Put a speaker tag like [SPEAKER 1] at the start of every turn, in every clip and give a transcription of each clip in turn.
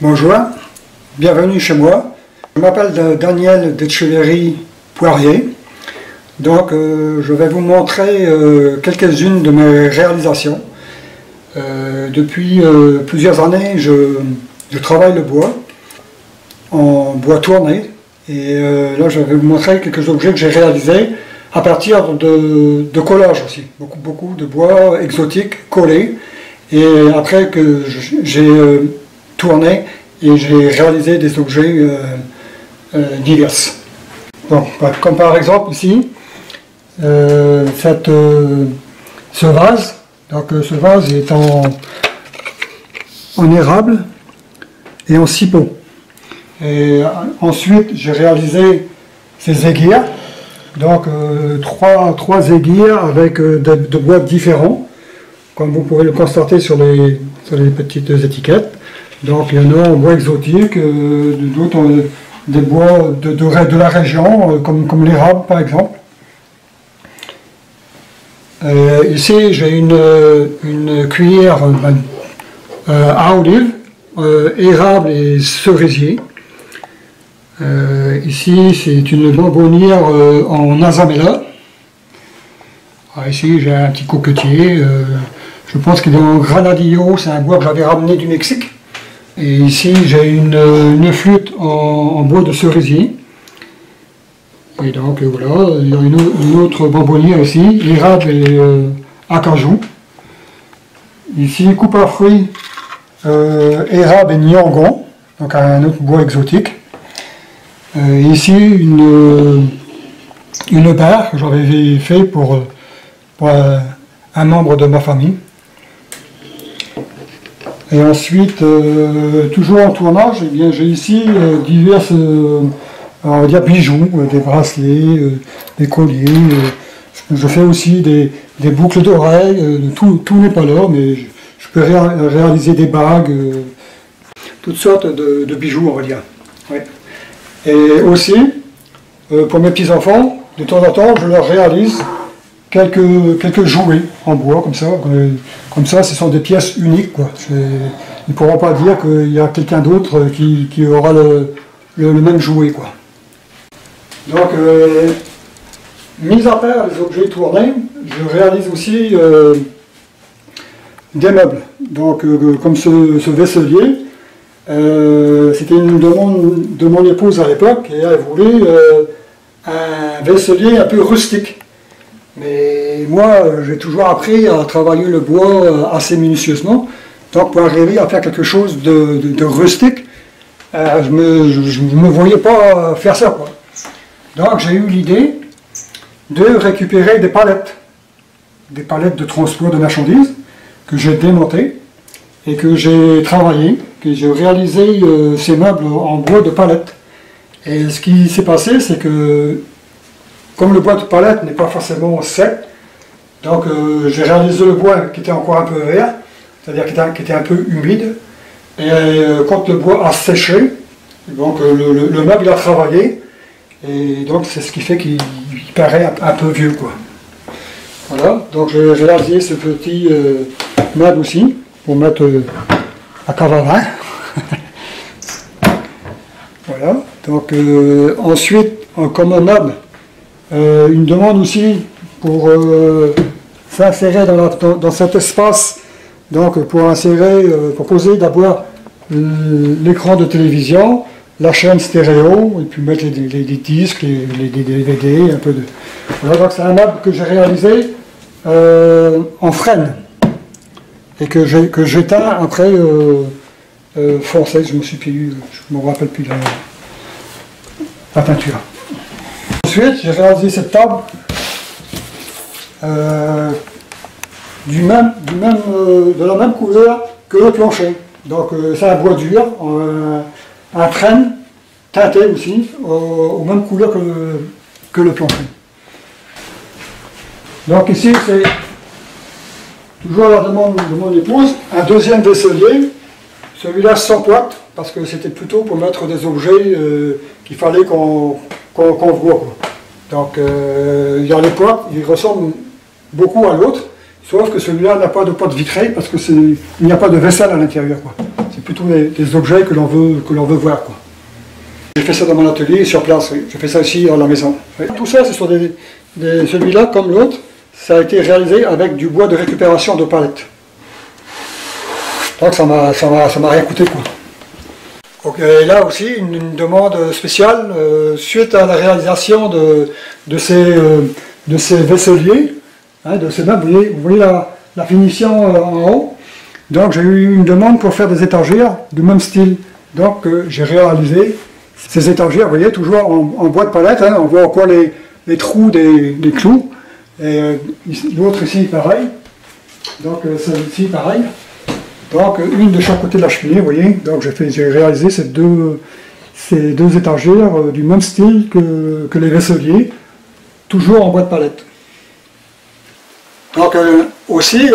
[SPEAKER 1] Bonjour, bienvenue chez moi. Je m'appelle Daniel Detcheverry-Poirier. Donc je vais vous montrer quelques-unes de mes réalisations. Depuis plusieurs années, je travaille le bois, en bois tourné. Et là, je vais vous montrer quelques objets que j'ai réalisés à partir de collage aussi. Beaucoup de bois exotiques collés. Et après que j'ai tourné et j'ai réalisé des objets divers. Donc, comme par exemple ici, ce vase. Donc ce vase est en érable et en cipeaux. Et ensuite, j'ai réalisé ces aiguilles. Donc trois aiguilles avec de bois différents, comme vous pouvez le constater sur les petites étiquettes. Donc il y en a en bois exotique, d'autres des bois de la région, comme l'érable par exemple. Ici j'ai une cuillère à olive, érable et cerisier. Ici c'est une bonbonnière en azamela. Ici j'ai un petit coquetier, je pense qu'il est en granadillo, c'est un bois que j'avais ramené du Mexique. Et ici j'ai une flûte en bois de cerisier. Et donc voilà, il y a une autre bonbonnière ici, érable et acajou. Ici coupe à fruits, érable et niangon, donc un autre bois exotique. Ici une barre que j'avais fait pour un membre de ma famille. Et ensuite, toujours en tournage, eh bien, j'ai ici divers on va dire bijoux, des bracelets, des colliers. Je fais aussi des boucles d'oreilles. Tout n'est pas là, mais je peux réaliser des bagues, toutes sortes de bijoux, on va dire. Ouais. Et aussi, pour mes petits-enfants, de temps en temps, je leur réalise quelques jouets en bois, comme ça. Comme ça, ce sont des pièces uniques, quoi. Ils ne pourront pas dire qu'il y a quelqu'un d'autre qui aura le même jouet, quoi. Donc, mis à part les objets tournés, je réalise aussi des meubles. Donc, comme ce vaisselier, c'était une demande de mon épouse à l'époque, et elle voulait un vaisselier un peu rustique. Mais moi, j'ai toujours appris à travailler le bois assez minutieusement. Donc pour arriver à faire quelque chose de rustique, je ne me voyais pas faire ça, quoi. Donc j'ai eu l'idée de récupérer des palettes de transport de marchandises que j'ai démontées et que j'ai travaillé, que j'ai réalisé ces meubles en bois de palette. Et ce qui s'est passé, c'est que comme le bois de palette n'est pas forcément sec, donc j'ai réalisé le bois qui était encore un peu vert, c'est-à-dire qui était un peu humide. Et quand le bois a séché, donc le meuble a travaillé, et donc c'est ce qui fait qu'il paraît un peu vieux, quoi. Voilà, donc j'ai réalisé ce petit meuble aussi, pour mettre à cavalerin. Voilà, donc ensuite, comme un meuble, une demande aussi pour s'insérer dans cet espace, donc pour poser d'abord l'écran de télévision, la chaîne stéréo, et puis mettre les disques, les DVD, un peu de... Voilà, donc c'est un meuble que j'ai réalisé en frêne, et que j'éteins après foncé, je me rappelle plus la peinture. Ensuite, j'ai réalisé cette table de la même couleur que le plancher. Donc c'est un bois dur, un frêne teinté aussi, aux mêmes couleurs que le plancher. Donc ici, c'est toujours à la demande de mon épouse, un deuxième vaisselier, celui-là sans pointe, parce que c'était plutôt pour mettre des objets qu'il fallait qu'on voit, quoi. Donc il y a les poids, ils ressemblent beaucoup à l'autre, sauf que celui-là n'a pas de porte vitrée parce qu'il n'y a pas de vaisselle à l'intérieur, quoi. C'est plutôt des objets que l'on veut voir, quoi. J'ai fait ça dans mon atelier, sur place, oui. J'ai fait ça aussi à la maison. Oui. Tout ça, c'est sur celui-là, comme l'autre, ça a été réalisé avec du bois de récupération de palette. Donc ça m'a rien coûté, quoi. Donc, et là aussi, une demande spéciale, suite à la réalisation de ces vaisseliers, hein, de ces meubles, vous voyez la finition en haut. Donc j'ai eu une demande pour faire des étagères du même style. Donc j'ai réalisé ces étagères, vous voyez, toujours en bois de palette, hein, on voit encore les trous des clous. Et l'autre ici, pareil. Donc celle-ci, pareil. Donc une de chaque côté de la cheminée, vous voyez. Donc j'ai réalisé ces deux étagères du même style que les vaisseliers, toujours en bois de palette. Donc aussi,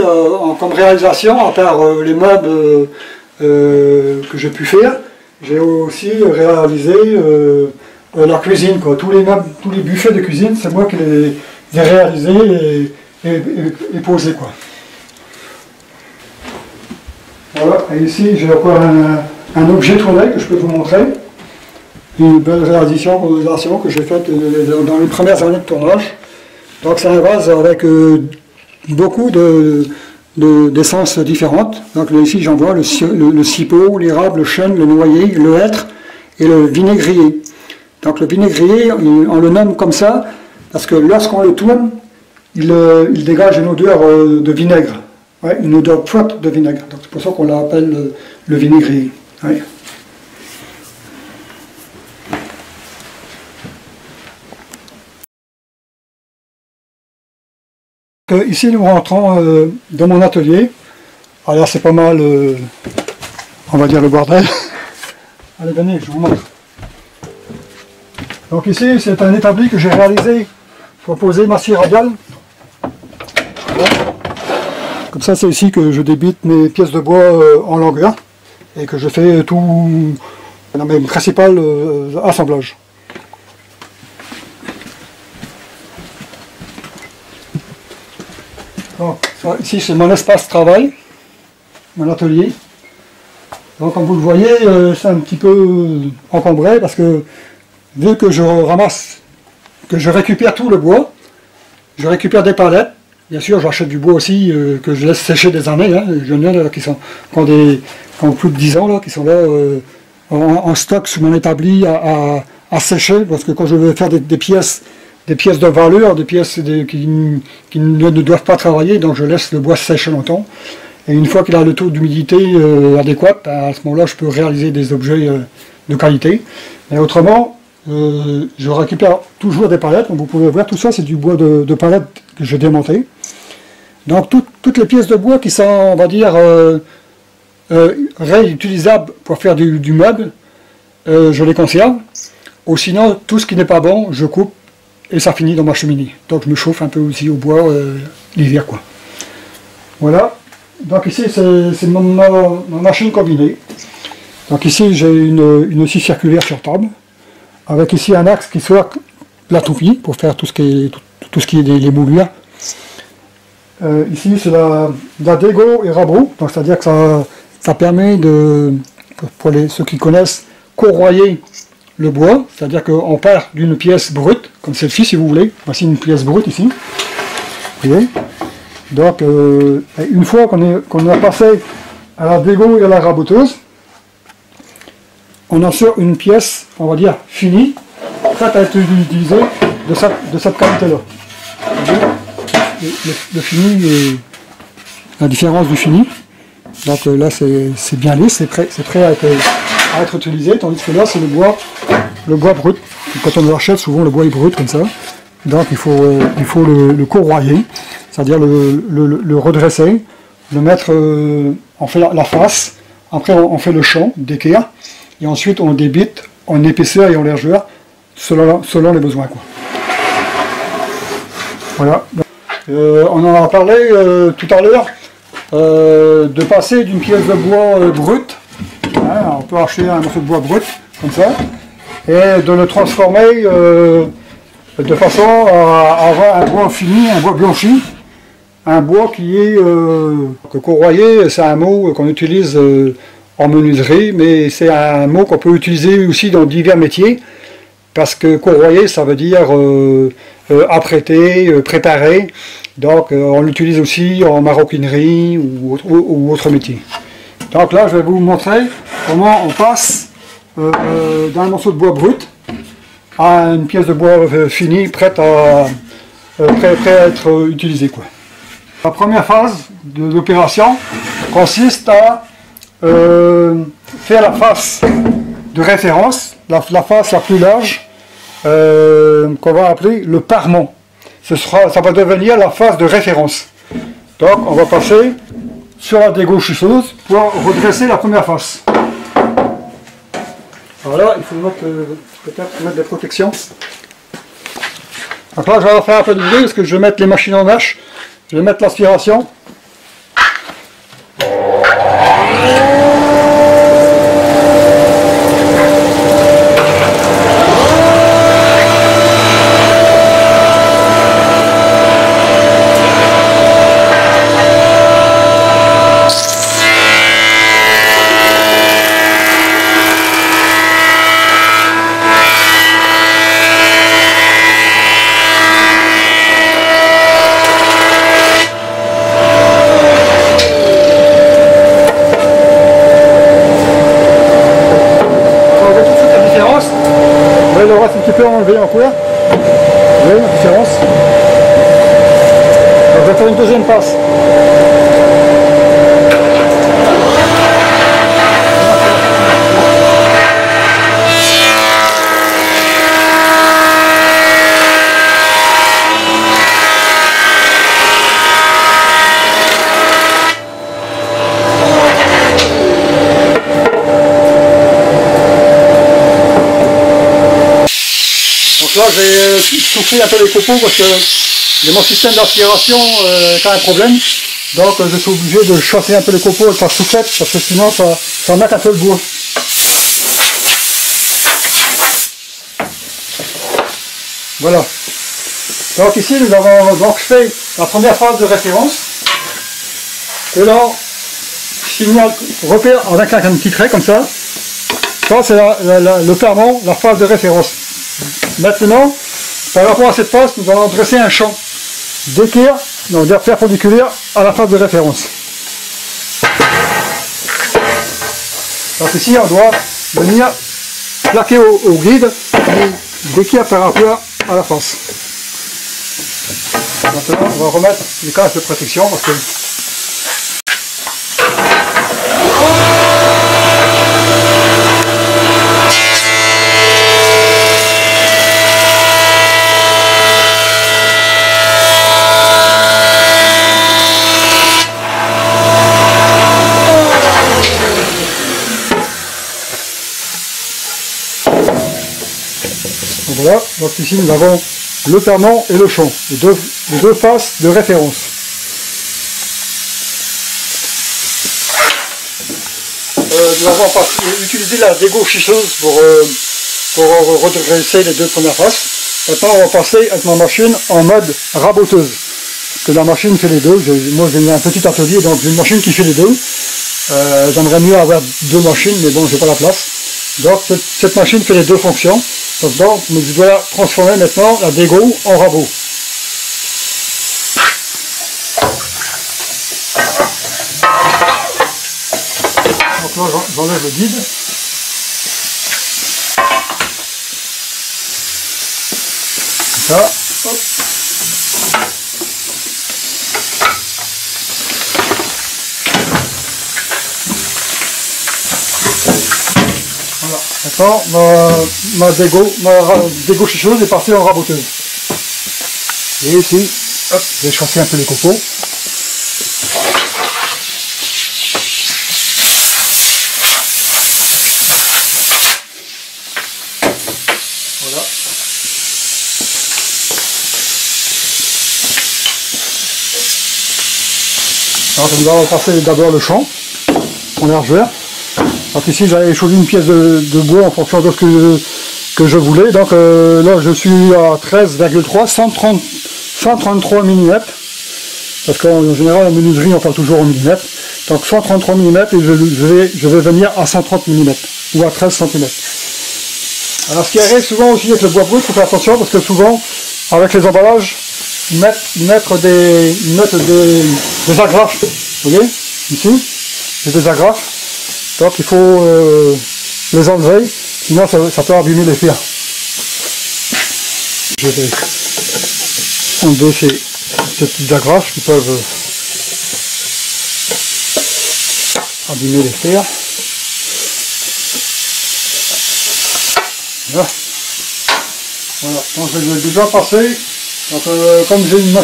[SPEAKER 1] comme réalisation, à part les meubles que j'ai pu faire, j'ai aussi réalisé la cuisine, quoi. Tous les meubles, tous les buffets de cuisine, c'est moi qui les ai réalisés et posés, quoi. Voilà, et ici j'ai encore un objet tourné que je peux vous montrer. Une belle réalisation que j'ai faite dans les premières années de tournage. Donc c'est un vase avec beaucoup d'essences différentes. Donc là, ici j'en vois le cipot, l'érable, le chêne, le noyer, le hêtre et le vinaigrier. Donc le vinaigrier, on le nomme comme ça parce que lorsqu'on le tourne, il dégage une odeur de vinaigre. Ouais, une odeur forte de vinaigre. Donc c'est pour ça qu'on l'appelle le vinaigrier. Ouais. Ici nous rentrons dans mon atelier. Alors c'est pas mal, on va dire, le bordel. Allez, venez, je vous montre. Donc ici c'est un établi que j'ai réalisé pour poser ma scie radiale. Voilà. Comme ça c'est ici que je débite mes pièces de bois en longueur et que je fais tout dans mes principales assemblages. Donc, ici c'est mon espace travail, mon atelier. Donc comme vous le voyez, c'est un petit peu encombré parce que vu que je ramasse, que je récupère tout le bois, je récupère des palettes. Bien sûr, j'achète du bois aussi que je laisse sécher des années. Hein. J'en ai là, qui ont plus de 10 ans, là, qui sont là en stock sur mon établi à sécher, parce que quand je veux faire des pièces de valeur, des pièces qui ne doivent pas travailler, donc je laisse le bois sécher longtemps. Et une fois qu'il a le taux d'humidité adéquat, à ce moment-là, je peux réaliser des objets de qualité. Mais autrement, je récupère toujours des palettes. Comme vous pouvez voir, tout ça, c'est du bois de palette que j'ai démonté. Donc, toutes les pièces de bois qui sont, on va dire, réutilisables pour faire du meuble, je les conserve. Ou sinon, tout ce qui n'est pas bon, je coupe et ça finit dans ma cheminée. Donc, je me chauffe un peu aussi au bois l'hiver, quoi. Voilà. Donc ici, c'est ma machine combinée. Donc ici, j'ai une scie circulaire sur table, avec ici un axe qui soit la toupie, pour faire tout ce qui est les moulures. Ici, c'est la dégo et rabot, donc c'est-à-dire que ça permet pour ceux qui connaissent, corroyer le bois, c'est-à-dire qu'on part d'une pièce brute, comme celle-ci si vous voulez. Voici une pièce brute ici. Vous voyez ? Donc, une fois qu'on a passé à la dégo et à la raboteuse, on en sort une pièce, on va dire, finie, prête à être utilisée de cette qualité-là. Le fini et la différence du fini. Donc là, c'est bien lisse, c'est prêt à être utilisé, tandis que là, c'est le bois brut. Et quand on l'achète, souvent le bois est brut comme ça. Donc il faut le corroyer, c'est-à-dire le redresser, le mettre, on fait la face, après on fait le champ d'équerre, et ensuite on débite en épaisseur et en largeur, selon les besoins, quoi. Voilà. On en a parlé tout à l'heure, de passer d'une pièce de bois brute, hein, on peut acheter un morceau de bois brut, comme ça, et de le transformer de façon à avoir un bois fini, un bois blanchi, un bois qui est corroyé, c'est un mot qu'on utilise en menuiserie, mais c'est un mot qu'on peut utiliser aussi dans divers métiers, parce que courroyer, ça veut dire apprêter, préparer, donc on l'utilise aussi en maroquinerie ou autre métier. Donc là, je vais vous montrer comment on passe d'un morceau de bois brut à une pièce de bois finie, prête à être utilisée, quoi. La première phase de l'opération consiste à faire la face de référence, la face la plus large, qu'on va appeler le parement. Ça va devenir la face de référence. Donc on va passer sur la dégauchisseuse pour redresser la première face. Alors là, il faut peut-être mettre des protections. Donc là, je vais faire un peu de bruit parce que je vais mettre les machines en marche. Je vais mettre l'aspiration. On peut enlever en couleur. Vous voyez la différence. Donc, je vais faire une deuxième passe. Là, j'ai soufflé un peu les copeaux parce que mon système d'aspiration a un problème. Donc, je suis obligé de chasser un peu les copeaux avec la soufflette parce que sinon, ça met un peu le bois. Voilà. Donc, ici, nous avons donc fait la première phase de référence. Et là, si on repère avec un petit trait comme ça, ça c'est le parement, la phase de référence. Maintenant, par rapport à cette face, nous allons dresser un champ d'équerre, donc perpendiculaire à la face de référence. Donc ici, on doit venir plaquer au guide d'équerre par rapport à la face. Maintenant, on va remettre les cases de protection parce que voilà, donc ici nous avons le parement et le champ, les deux faces de référence. Nous avons utilisé la dégauchisseuse pour redresser les deux premières faces. Maintenant on va passer avec ma machine en mode raboteuse. Que la machine fait les deux. Moi j'ai un petit atelier, donc j'ai une machine qui fait les deux. J'aimerais mieux avoir deux machines, mais bon, j'ai pas la place. Donc cette machine fait les deux fonctions. Donc je dois transformer maintenant la dégo en rabot. Donc là j'enlève le guide. Comme ça. Hop. Voilà. Maintenant, ma dégauchisseuse est partie en raboteuse. Et ici, hop, je vais chasser un peu les copeaux. Voilà. Alors, nous allons passer d'abord le champ en largeur. Donc ici j'avais choisi une pièce de bois en fonction de ce que je voulais. Donc là je suis à 13,3, 133 mm. Parce qu'en général en menuiserie on parle toujours en millimètres. Donc 133 mm et je vais venir à 130 mm ou à 13 cm. Alors ce qui arrive souvent aussi avec le bois brut, il faut faire attention parce que souvent avec les emballages, ils mettent des agrafes. Vous voyez, ici, j'ai des agrafes. Donc il faut les enlever, sinon ça peut abîmer les fers. Je vais enlever ces petites agrafes qui peuvent abîmer les fers. Voilà, donc je vais déjà passer. Donc, comme j'ai une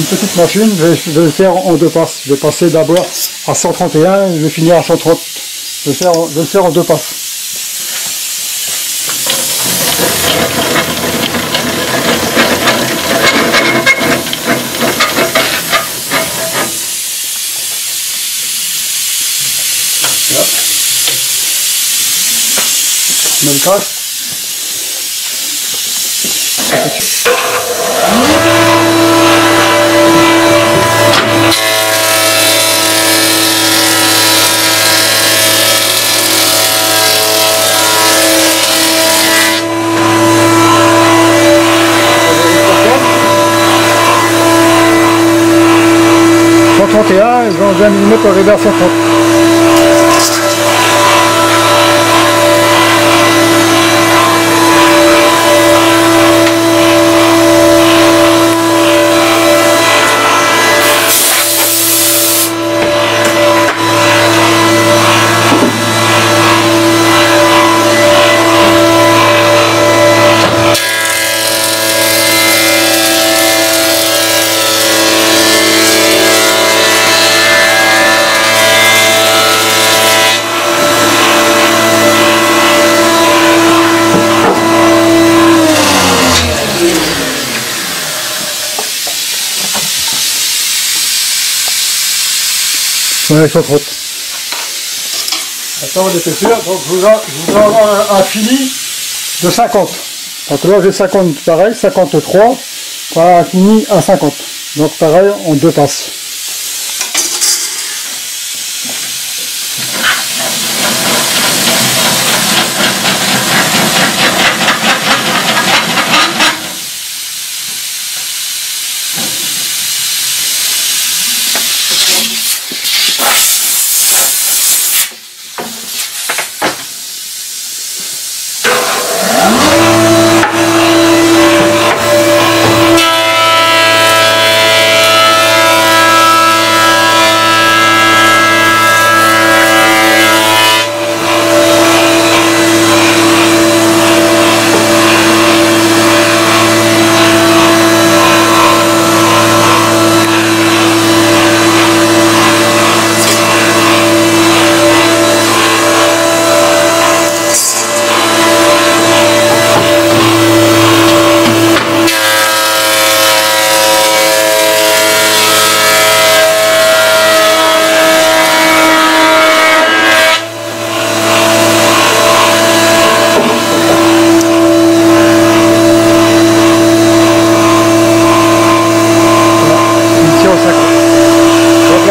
[SPEAKER 1] petite machine, je vais le faire en deux passes. Je vais passer d'abord à 131 et je vais finir à 130. Je vais le faire en deux passes. Voilà. Je mets le casque. 131 et 20 mm pour arriver à 130. Ouais, 130. Attends, on était sûr, donc je voudrais avoir un fini de 50. Donc là j'ai 50 pareil, 53, voilà, un fini à 50. Donc pareil, en deux passes.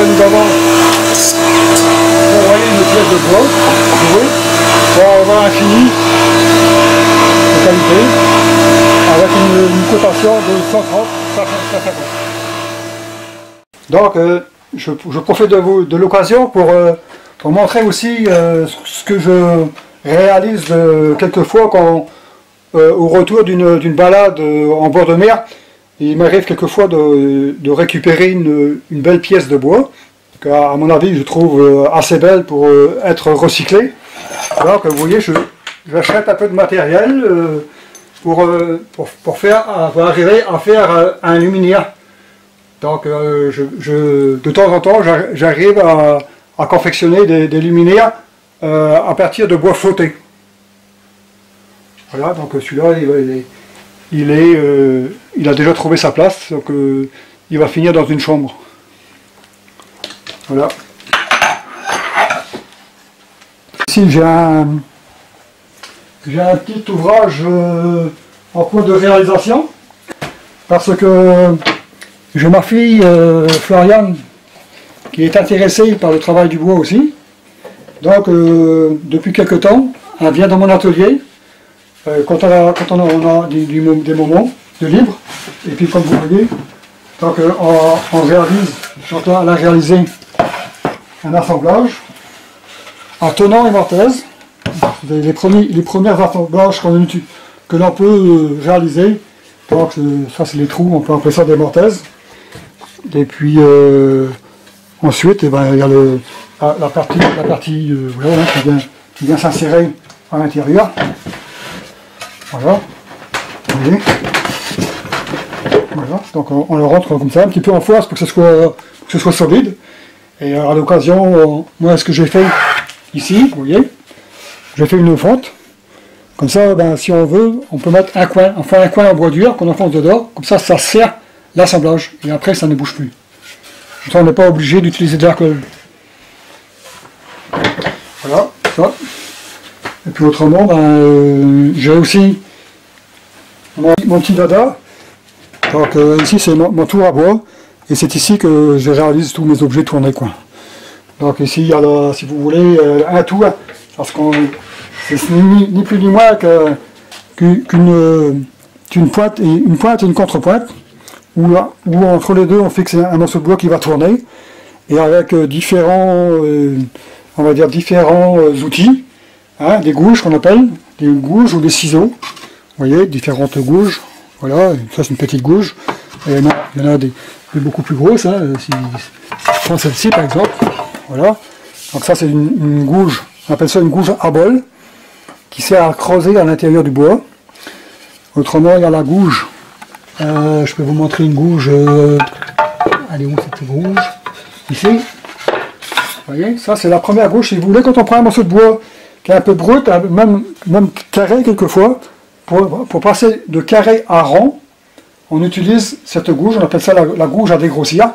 [SPEAKER 1] Nous avons envoyé une pièce de bois pour avoir un fini de qualité avec une cotation de 130 150. Donc je profite de l'occasion pour montrer aussi ce que je réalise quelquefois au retour d'une balade en bord de mer. Il m'arrive quelquefois de récupérer une belle pièce de bois, qu'à mon avis je trouve assez belle pour être recyclée. Alors que vous voyez, j'achète un peu de matériel pour arriver à faire un luminaire. Donc de temps en temps j'arrive à confectionner des luminaires à partir de bois flotté. Voilà, donc celui-là il a déjà trouvé sa place, donc il va finir dans une chambre. Voilà. Ici j'ai un petit ouvrage en cours de réalisation, parce que j'ai ma fille Floriane qui est intéressée par le travail du bois aussi. Donc, depuis quelque temps, elle vient dans mon atelier, quand on a des moments de libre. Et puis, comme vous voyez, donc, elle a réalisé un assemblage en tenant et mortaise. Les premières assemblages que l'on peut réaliser. Donc, ça, c'est les trous, on peut appeler ça des mortaises. Et puis, ensuite, eh ben, il y a la partie voilà, qui vient s'insérer à l'intérieur. Voilà. Vous voyez. Voilà. Donc on le rentre comme ça, un petit peu en force pour que ce soit solide. Et à l'occasion, moi ce que j'ai fait ici, vous voyez, j'ai fait une fente. Comme ça, ben, si on veut, on peut mettre un coin en bois dur qu'on enfonce dedans, comme ça, ça sert l'assemblage. Et après, ça ne bouge plus. Comme ça, on n'est pas obligé d'utiliser de l'alcool. Voilà, ça. Et puis autrement, ben, j'ai aussi mon petit dada. Donc ici, c'est mon tour à bois. Et c'est ici que je réalise tous mes objets tournés, quoi. Donc ici, il y a, là, si vous voulez, un tour. Parce qu'on c'est ni plus ni moins qu'une pointe et une contrepointe, où entre les deux on fixe un morceau de bois qui va tourner, et avec différents outils, hein, des gouges qu'on appelle, des gouges ou des ciseaux, vous voyez, différentes gouges, voilà, ça c'est une petite gouge, et il y en a des beaucoup plus grosses, hein, si je prends celle-ci par exemple, voilà, donc ça c'est une gouge, on appelle ça une gouge à bol, qui sert à creuser à l'intérieur du bois. Autrement, il y a la gouge. Je peux vous montrer une gouge. Elle est où cette gouge? Ici. Vous voyez, ça c'est la première gouge. Si vous voulez, quand on prend un morceau de bois qui est un peu brut, même carré quelquefois, pour passer de carré à rond, on utilise cette gouge. On appelle ça la gouge à dégrossir.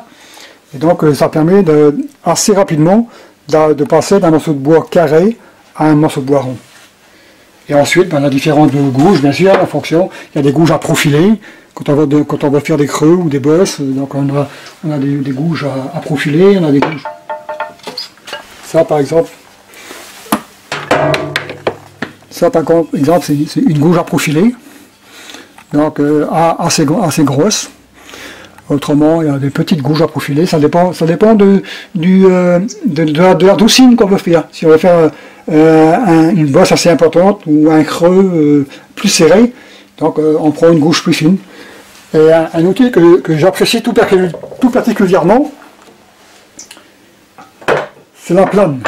[SPEAKER 1] Et donc, ça permet assez rapidement de passer d'un morceau de bois carré à un morceau de bois rond. Et ensuite, ben, on a différentes gouges, bien sûr, en fonction. Il y a des gouges à profiler, quand on va faire des creux ou des bosses. Donc on a des gouges à profiler, on a des gouges. Ça, par exemple, c'est une gouge à profiler, donc assez grosse. Autrement, il y a des petites gouges à profiler. Ça dépend de la doucine qu'on veut faire. Si on veut faire une bosse assez importante ou un creux plus serré, donc on prend une gouge plus fine. Et un outil que j'apprécie tout particulièrement, c'est la plane.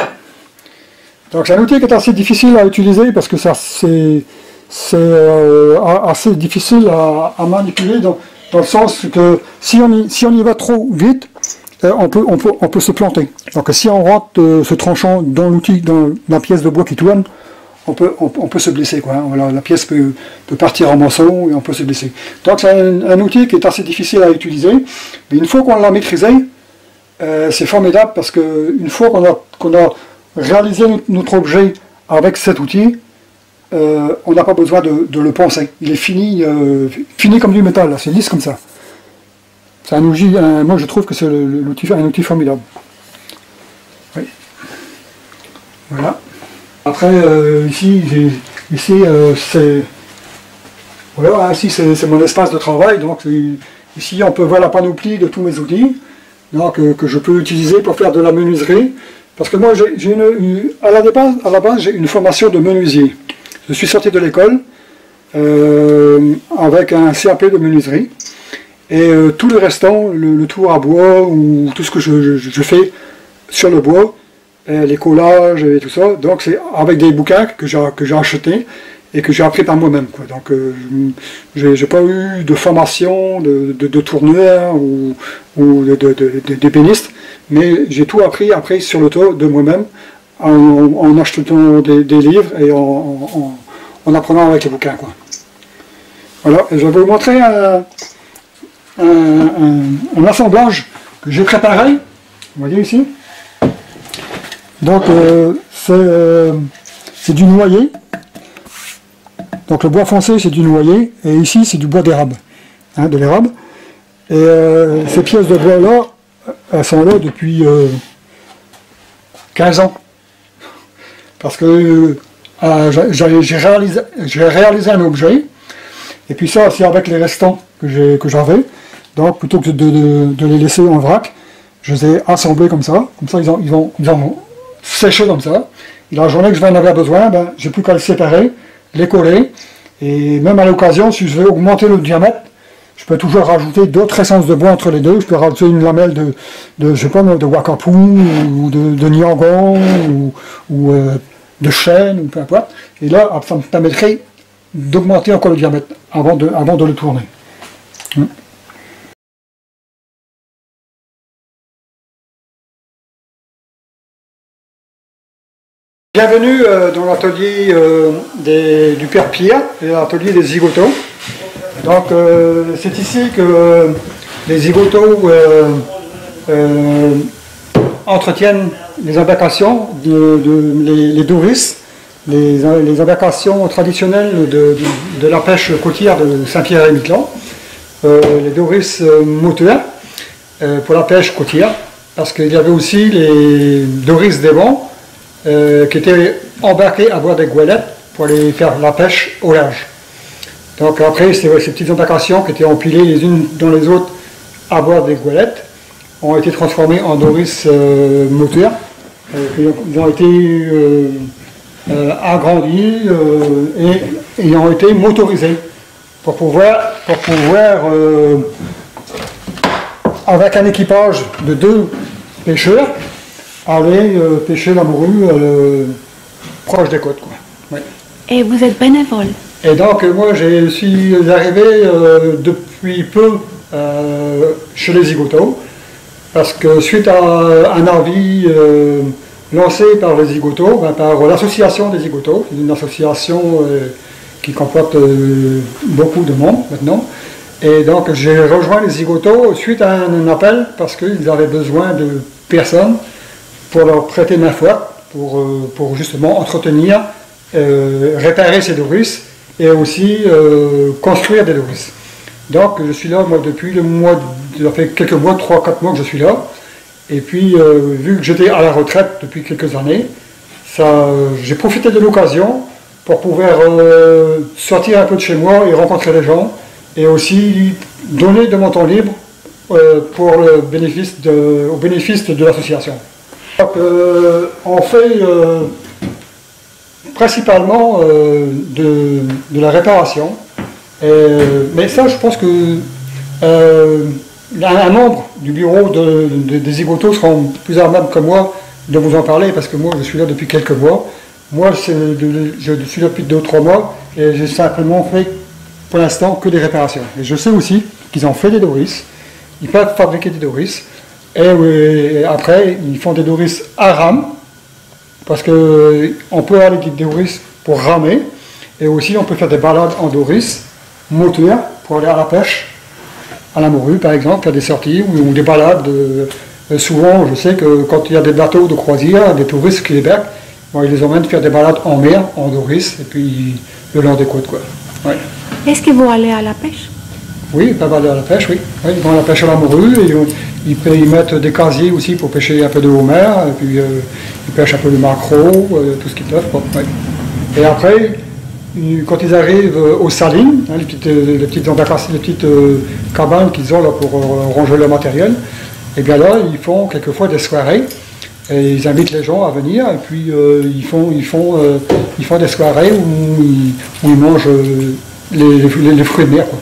[SPEAKER 1] Donc c'est un outil qui est assez difficile à utiliser parce que c'est assez difficile à manipuler dans le sens que si on y va trop vite, on peut se planter. Donc si on rentre ce tranchant dans l'outil, dans la pièce de bois qui tourne, on peut se blesser, quoi. Voilà, la pièce peut partir en morceaux et on peut se blesser. Donc c'est un outil qui est assez difficile à utiliser, mais une fois qu'on l'a maîtrisé, c'est formidable parce qu'une fois qu'on a réalisé notre objet avec cet outil, on n'a pas besoin de le penser. Il est fini comme du métal, c'est lisse comme ça. C'est un outil, moi je trouve que c'est un outil formidable. Oui. Voilà. Après, ici c'est mon espace de travail. Donc ici on peut voir la panoplie de tous mes outils, donc que je peux utiliser pour faire de la menuiserie. Parce que moi, à la base, j'ai une formation de menuisier. Je suis sorti de l'école avec un CAP de menuiserie. Et tout le restant, le tour à bois, ou tout ce que je fais sur le bois, les collages et tout ça, donc c'est avec des bouquins que j'ai achetés et que j'ai appris par moi-même. Donc j'ai pas eu de formation de tourneur ou d'ébéniste, mais j'ai tout appris après sur le tas de moi-même en achetant des livres et en apprenant avec les bouquins, quoi. Voilà, et je vais vous montrer un assemblage que j'ai préparé, vous voyez ici. Donc c'est du noyer. Donc le bois foncé c'est du noyer, et ici c'est du bois d'érable, hein, de l'érable. Et ces pièces de bois là, elles sont là depuis 15 ans. Parce que j'ai réalisé un objet, et puis ça, c'est avec les restants que j'avais. Donc, plutôt que de les laisser en vrac, je les ai assemblés comme ça ils vont sécher comme ça. Et la journée que je vais en avoir besoin, ben, j'ai plus qu'à les séparer, les coller, et même à l'occasion, si je veux augmenter le diamètre, je peux toujours rajouter d'autres essences de bois entre les deux. Je peux rajouter une lamelle je sais pas, de Wakapou, ou de Niangon, ou de chêne, ou peu importe. Et là, ça me permettrait d'augmenter encore le diamètre avant de le tourner. Bienvenue dans l'atelier du Père Pierre, l'atelier des zigotos. Donc c'est ici que les zigotos entretiennent les embarcations, les douris, les embarcations traditionnelles de la pêche côtière de Saint-Pierre-et-Miquelon, les douris moteurs pour la pêche côtière, parce qu'il y avait aussi les douris des vents qui étaient embarqués à bord des goélettes pour aller faire la pêche au large. Donc après, ces petites embarcations qui étaient empilées les unes dans les autres à bord des goélettes ont été transformées en douris moteurs. Ils ont été agrandis et ont été motorisés pour pouvoir avec un équipage de 2 pêcheurs, aller pêcher la morue proche des côtes, quoi. Ouais.
[SPEAKER 2] Et vous êtes bénévole?
[SPEAKER 1] Et donc moi je suis arrivé depuis peu chez les zigotos, parce que suite à un avis lancé par les zigotos, par l'association des zigotos, une association qui comporte beaucoup de monde maintenant, et donc j'ai rejoint les zigotos suite à un appel parce qu'ils avaient besoin de personnes pour leur prêter main forte, pour justement entretenir, réparer ces douris et aussi construire des douris. Donc je suis là moi depuis ça fait quelques mois, 3-4 mois que je suis là, et puis vu que j'étais à la retraite depuis quelques années, j'ai profité de l'occasion pour pouvoir sortir un peu de chez moi et rencontrer les gens, et aussi donner de mon temps libre pour au bénéfice de l'association. On fait principalement de la réparation, mais ça je pense que un membre du bureau des zigotos sera plus à même que moi de vous en parler, parce que moi je suis là depuis quelques mois. Moi je suis là depuis 2 ou 3 mois et j'ai simplement fait pour l'instant que des réparations. Et je sais aussi qu'ils ont fait des douris, ils peuvent fabriquer des douris. Et après, ils font des douris à rame, parce qu'on peut aller des douris pour ramer, et aussi on peut faire des balades en douris moteur pour aller à la pêche, à la morue par exemple, faire des sorties ou des balades. Souvent, je sais que quand il y a des bateaux de croisière, des touristes qui débarquent, bon, ils les emmènent faire des balades en mer, en douris, et puis le long des côtes, quoi. Ouais.
[SPEAKER 2] Est-ce que vous allez à la pêche?
[SPEAKER 1] Oui, ils peuvent aller à la pêche, oui. Oui, ils vont à la pêche à la morue, et ils mettent des casiers aussi pour pêcher un peu de homard, et puis ils pêchent un peu de maquereau, tout ce qu'ils peuvent. Bon, oui. Et après, quand ils arrivent aux salines, hein, les petites embarcations, les petites cabanes qu'ils ont là pour ranger leur matériel, et bien là, ils font quelquefois des soirées, et ils invitent les gens à venir, et puis ils font des soirées où ils mangent les fruits de mer, quoi.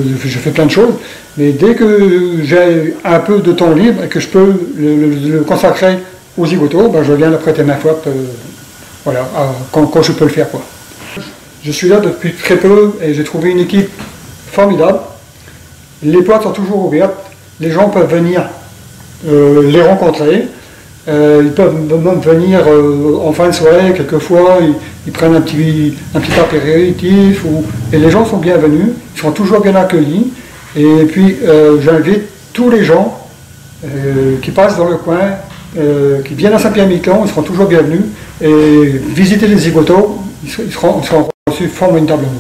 [SPEAKER 1] Je fais plein de choses, mais dès que j'ai un peu de temps libre et que je peux le consacrer aux zigotos, ben je viens leur prêter main forte, voilà, quand je peux le faire, quoi. Je suis là depuis très peu et j'ai trouvé une équipe formidable. Les portes sont toujours ouvertes, les gens peuvent venir les rencontrer, ils peuvent même venir en fin de soirée, quelquefois ils prennent un petit apéritif, et les gens sont bienvenus, ils sont toujours bien accueillis, et puis j'invite tous les gens qui passent dans le coin, qui viennent à Saint-Pierre-et-Miquelon, ils seront toujours bienvenus, et visiter les zigotos, ils seront reçus formidablement.